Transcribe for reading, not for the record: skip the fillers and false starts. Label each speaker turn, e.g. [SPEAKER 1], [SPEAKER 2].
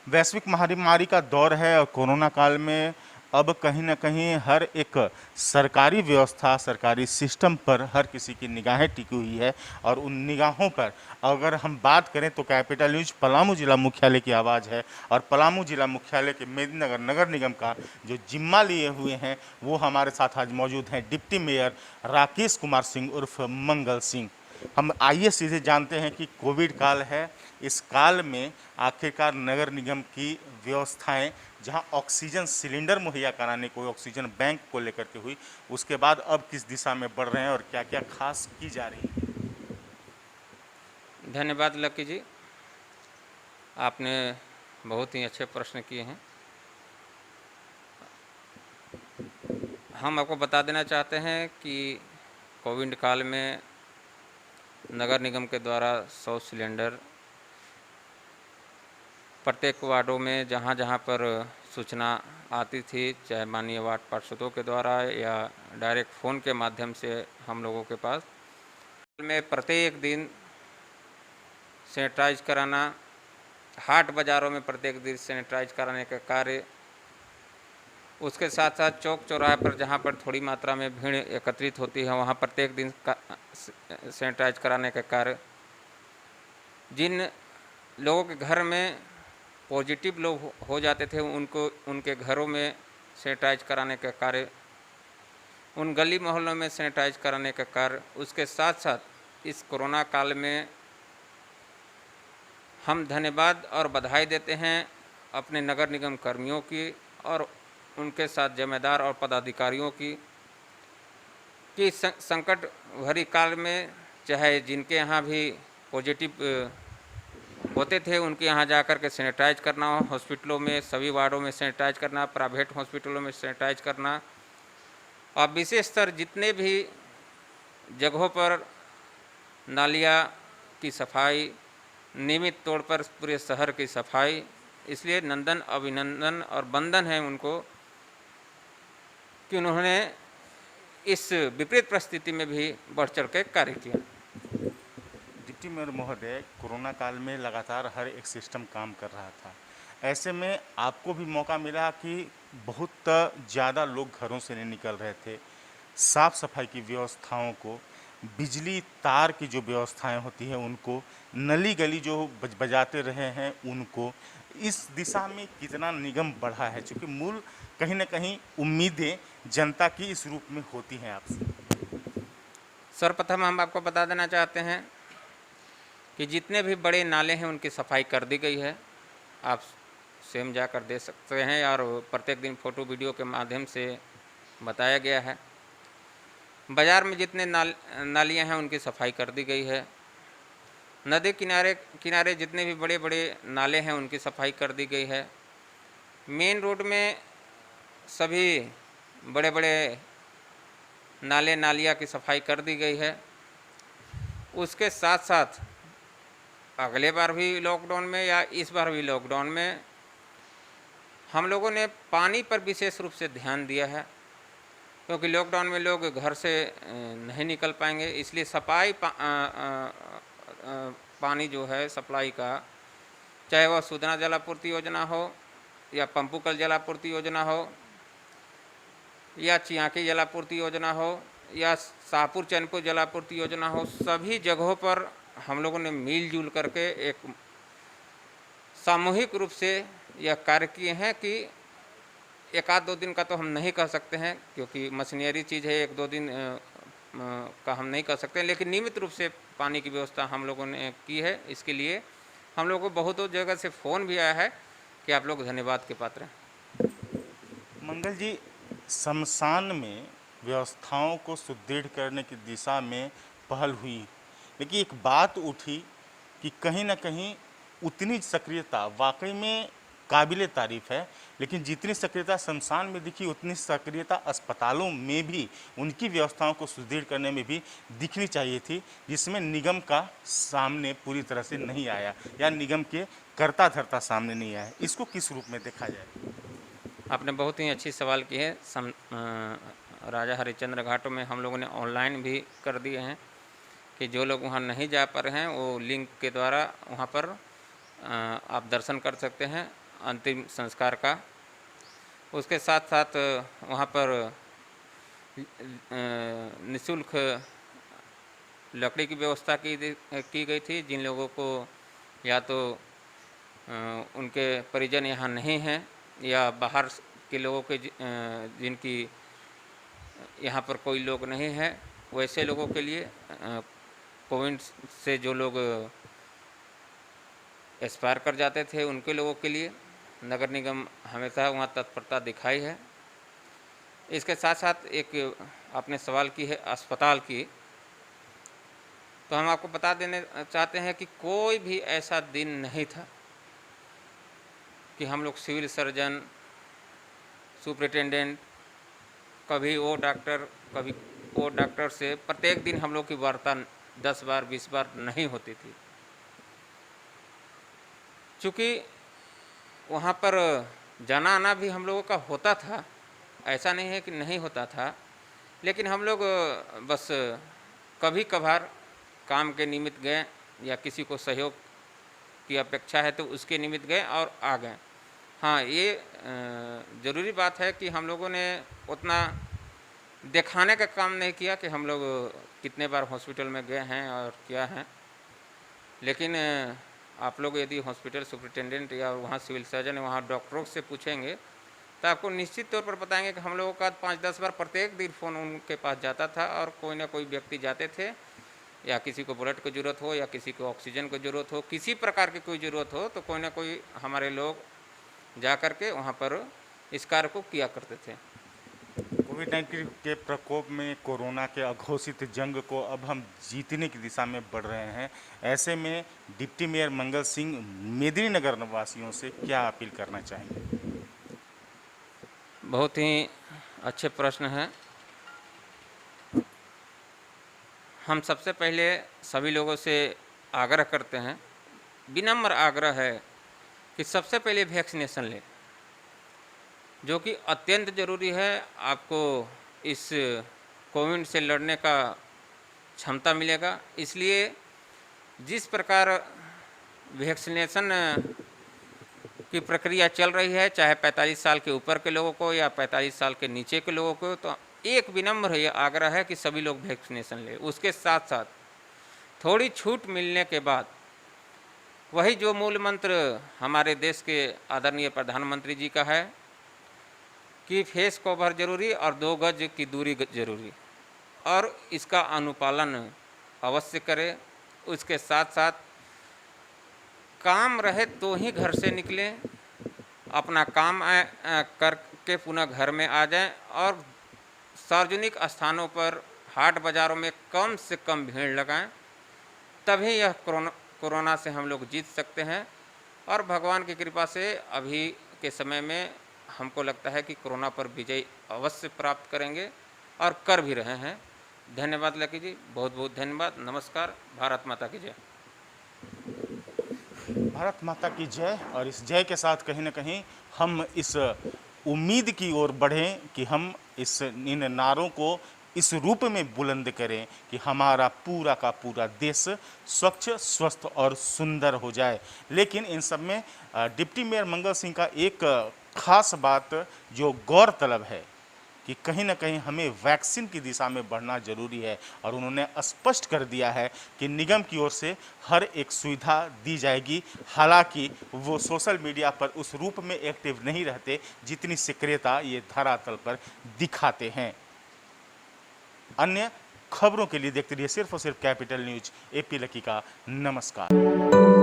[SPEAKER 1] वैश्विक महामारी का दौर है और कोरोना काल में अब कहीं न कहीं हर एक सरकारी व्यवस्था, सरकारी सिस्टम पर हर किसी की निगाहें टिकी हुई है और उन निगाहों पर अगर हम बात करें तो कैपिटल न्यूज़ पलामू जिला मुख्यालय की आवाज़ है और पलामू जिला मुख्यालय के मेदिनीनगर नगर निगम का जो जिम्मा लिए हुए हैं वो हमारे साथ आज मौजूद हैं डिप्टी मेयर राकेश कुमार सिंह उर्फ मंगल सिंह। हम आइए सीधे जानते हैं कि कोविड काल है, इस काल में आखिरकार नगर निगम की व्यवस्थाएं जहां ऑक्सीजन सिलेंडर मुहैया कराने को, ऑक्सीजन बैंक को लेकर के हुई, उसके बाद अब किस दिशा में बढ़ रहे हैं और क्या क्या खास की जा रही है।
[SPEAKER 2] धन्यवाद लक्की जी, आपने बहुत ही अच्छे प्रश्न किए हैं। हम आपको बता देना चाहते हैं कि कोविड काल में नगर निगम के द्वारा 100 सिलेंडर प्रत्येक वार्डों में जहाँ जहाँ पर सूचना आती थी, चाहे माननीय वार्ड पार्षदों के द्वारा या डायरेक्ट फ़ोन के माध्यम से हम लोगों के पास में प्रत्येक दिन सैनिटाइज कराना, हाट बाज़ारों में प्रत्येक दिन सैनिटाइज कराने का कार्य, उसके साथ साथ चौक चौराहे पर जहाँ पर थोड़ी मात्रा में भीड़ एकत्रित होती है वहाँ प्रत्येक दिन सैनिटाइज कराने का कार्य, जिन लोगों के घर में पॉजिटिव लोग हो जाते थे उनको उनके घरों में सैनिटाइज कराने का कार्य, उन गली मोहल्लों में सैनिटाइज कराने का कार्य, उसके साथ साथ इस कोरोना काल में हम धन्यवाद और बधाई देते हैं अपने नगर निगम कर्मियों की और उनके साथ जिम्मेदार और पदाधिकारियों की कि संकट भरी काल में चाहे जिनके यहाँ भी पॉजिटिव होते थे उनके यहाँ जाकर के सैनिटाइज करना, हॉस्पिटलों में सभी वार्डों में सैनिटाइज करना, प्राइवेट हॉस्पिटलों में सैनिटाइज करना और विशेषतर जितने भी जगहों पर नालियाँ की सफाई, नियमित तौर पर पूरे शहर की सफाई, इसलिए नंदन अभिनंदन और वंदन है उनको कि उन्होंने इस विपरीत परिस्थिति में भी बढ़ चढ़ के कार्य किया।
[SPEAKER 1] डिप्टी मेयर महोदय, कोरोना काल में लगातार हर एक सिस्टम काम कर रहा था, ऐसे में आपको भी मौका मिला कि बहुत ज़्यादा लोग घरों से नहीं निकल रहे थे, साफ सफाई की व्यवस्थाओं को, बिजली तार की जो व्यवस्थाएं होती हैं उनको, नली गली जो बजाते रहे हैं उनको, इस दिशा में कितना निगम बढ़ा है, क्योंकि मूल कहीं ना कहीं उम्मीदें जनता की इस रूप में होती हैं आपसे।
[SPEAKER 2] सर्वप्रथम हम आपको बता देना चाहते हैं कि जितने भी बड़े नाले हैं उनकी सफाई कर दी गई है, आप स्वयं जाकर दे सकते हैं और प्रत्येक दिन फ़ोटो वीडियो के माध्यम से बताया गया है। बाज़ार में जितने नालियाँ हैं उनकी सफाई कर दी गई है। नदी किनारे जितने भी बड़े बड़े नाले हैं उनकी सफाई कर दी गई है। मेन रोड में सभी बड़े बड़े नाले नालियाँ की सफाई कर दी गई है। उसके साथ साथ अगले बार भी लॉकडाउन में या इस बार भी लॉकडाउन में हम लोगों ने पानी पर विशेष रूप से ध्यान दिया है, क्योंकि लॉकडाउन में लोग घर से नहीं निकल पाएंगे, इसलिए पानी जो है सप्लाई का, चाहे वह सुधना जलापूर्ति योजना हो या पंपुकल जलापूर्ति योजना हो या चियाकी जलापूर्ति योजना हो या शाहपुर चैनपुर जलापूर्ति योजना हो, सभी जगहों पर हम लोगों ने मिलजुल करके एक सामूहिक रूप से यह कार्य किए हैं कि एक आध दो दिन का तो हम नहीं कह सकते हैं क्योंकि मशीनरी चीज़ है, एक दो दिन का हम नहीं कर सकते, लेकिन नियमित रूप से पानी की व्यवस्था हम लोगों ने की है। इसके लिए हम लोगों को बहुत जगह से फ़ोन भी आया है कि आप लोग धन्यवाद के पात्र हैं।
[SPEAKER 1] मंगल जी, शमशान में व्यवस्थाओं को सुदृढ़ करने की दिशा में पहल हुई, लेकिन एक बात उठी कि कहीं ना कहीं उतनी सक्रियता वाकई में काबिले तारीफ़ है, लेकिन जितनी सक्रियता शमशान में दिखी उतनी सक्रियता अस्पतालों में भी उनकी व्यवस्थाओं को सुदृढ़ करने में भी दिखनी चाहिए थी, जिसमें निगम का सामने पूरी तरह से नहीं आया या निगम के कर्ता धर्ता सामने नहीं आया। इसको किस रूप में देखा जाए?
[SPEAKER 2] आपने बहुत ही अच्छी सवाल की है। राजा हरिश्चंद्र घाटों में हम लोगों ने ऑनलाइन भी कर दिए हैं कि जो लोग वहाँ नहीं जा पा रहे हैं वो लिंक के द्वारा वहाँ पर आप दर्शन कर सकते हैं अंतिम संस्कार का। उसके साथ साथ वहाँ पर निःशुल्क लकड़ी की व्यवस्था की गई थी। जिन लोगों को या तो उनके परिजन यहाँ नहीं हैं या बाहर के लोगों के जिनकी यहाँ पर कोई लोग नहीं है, वैसे लोगों के लिए कोविड से जो लोग एक्सपायर कर जाते थे उनके लोगों के लिए नगर निगम हमेशा वहाँ तत्परता दिखाई है। इसके साथ साथ एक आपने सवाल की है अस्पताल की, तो हम आपको बता देने चाहते हैं कि कोई भी ऐसा दिन नहीं था कि हम लोग सिविल सर्जन, सुपरिटेंडेंट, कभी वो डॉक्टर से प्रत्येक दिन हम लोग की वार्ता 10 बार 20 बार नहीं होती थी। चूँकि वहाँ पर जाना आना भी हम लोगों का होता था, ऐसा नहीं है कि नहीं होता था, लेकिन हम लोग बस कभी कभार काम के निमित्त गए या किसी को सहयोग की अपेक्षा है तो उसके निमित्त गए और आ गए। हाँ, ये ज़रूरी बात है कि हम लोगों ने उतना दिखाने का काम नहीं किया कि हम लोग कितने बार हॉस्पिटल में गए हैं और क्या हैं। लेकिन आप लोग यदि हॉस्पिटल सुपरिटेंडेंट या वहाँ सिविल सर्जन या वहाँ डॉक्टरों से पूछेंगे तो आपको निश्चित तौर पर बताएंगे कि हम लोगों का 5-10 बार प्रत्येक दिन फ़ोन उनके पास जाता था और कोई ना कोई व्यक्ति जाते थे, या किसी को ब्लड की ज़रूरत हो या किसी को ऑक्सीजन की ज़रूरत हो, किसी प्रकार की कोई ज़रूरत हो तो कोई ना कोई हमारे लोग जा कर के वहाँ पर इस कार्य को किया करते थे।
[SPEAKER 1] कोविड-19 के प्रकोप में कोरोना के अघोषित जंग को अब हम जीतने की दिशा में बढ़ रहे हैं। ऐसे में डिप्टी मेयर मंगल सिंह मेदिनीनगर निवासियों से क्या अपील करना चाहेंगे?
[SPEAKER 2] बहुत ही अच्छे प्रश्न हैं। हम सबसे पहले सभी लोगों से आग्रह करते हैं, विनम्र आग्रह है कि सबसे पहले वैक्सीनेशन लें, जो कि अत्यंत ज़रूरी है। आपको इस कोविड से लड़ने का क्षमता मिलेगा। इसलिए जिस प्रकार वैक्सीनेशन की प्रक्रिया चल रही है, चाहे 45 साल के ऊपर के लोगों को या 45 साल के नीचे के लोगों को, तो एक विनम्र ये आग्रह है कि सभी लोग वैक्सीनेशन लें। उसके साथ साथ थोड़ी छूट मिलने के बाद वही जो मूल मंत्र हमारे देश के आदरणीय प्रधानमंत्री जी का है कि फेस कवर जरूरी और 2 गज की दूरी जरूरी, और इसका अनुपालन अवश्य करें। उसके साथ साथ काम रहे तो ही घर से निकलें, अपना काम करके पुनः घर में आ जाएं, और सार्वजनिक स्थानों पर हाट बाज़ारों में कम से कम भीड़ लगाएं। तभी यह कोरोना से हम लोग जीत सकते हैं। और भगवान की कृपा से अभी के समय में हमको लगता है कि कोरोना पर विजय अवश्य प्राप्त करेंगे और कर भी रहे हैं। धन्यवाद लकी जी, बहुत बहुत धन्यवाद। नमस्कार। भारत माता की जय।
[SPEAKER 1] भारत माता की जय। और इस जय के साथ कहीं ना कहीं हम इस उम्मीद की ओर बढ़ें कि हम इन नारों को इस रूप में बुलंद करें कि हमारा पूरा का पूरा देश स्वच्छ, स्वस्थ और सुंदर हो जाए। लेकिन इन सब में डिप्टी मेयर मंगल सिंह का एक खास बात जो गौरतलब है कि कहीं ना कहीं हमें वैक्सीन की दिशा में बढ़ना जरूरी है, और उन्होंने स्पष्ट कर दिया है कि निगम की ओर से हर एक सुविधा दी जाएगी। हालांकि वो सोशल मीडिया पर उस रूप में एक्टिव नहीं रहते जितनी सक्रियता ये धरातल पर दिखाते हैं। अन्य खबरों के लिए देखते रहिए सिर्फ और सिर्फ कैपिटल न्यूज। एपी लकी का नमस्कार।